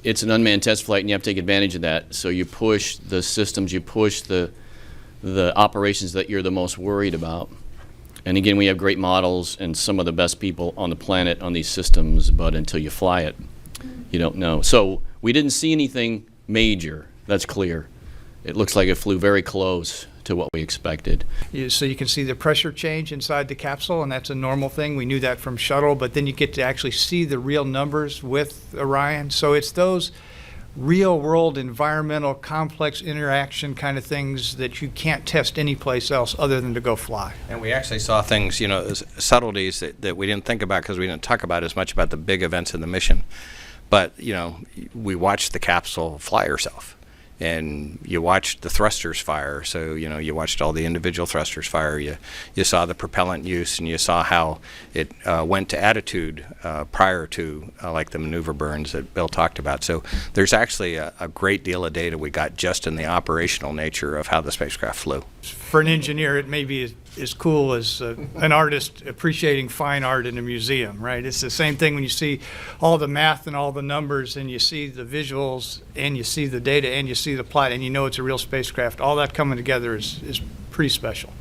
it's an unmanned test flight, and you have to take advantage of that. So you push the systems, you push the operations that you're the most worried about. And again, we have great models and some of the best people on the planet on these systems, but until you fly it, you don't know. So we didn't see anything major, that's clear. It looks like it flew very close to what we expected. So you can see the pressure change inside the capsule, and that's a normal thing. We knew that from shuttle, but then you get to actually see the real numbers with Orion. So it's those real-world environmental complex interaction kind of things that you can't test anyplace else other than to go fly. And we actually saw things, you know, subtleties that we didn't think about because we didn't talk about as much about the big events in the mission. But, you know, we watched the capsule fly herself. And you watched the thrusters fire, so you know you watched all the individual thrusters fire. You saw the propellant use, and you saw how it went to attitude prior to like the maneuver burns that Bill talked about. So there's actually a great deal of data we got just in the operational nature of how the spacecraft flew. For an engineer, it may be as cool as an artist appreciating fine art in a museum, right? It's the same thing when you see all the math and all the numbers, and you see the visuals, and you see the data, and you see the plot, and you know it's a real spacecraft. All that coming together is pretty special.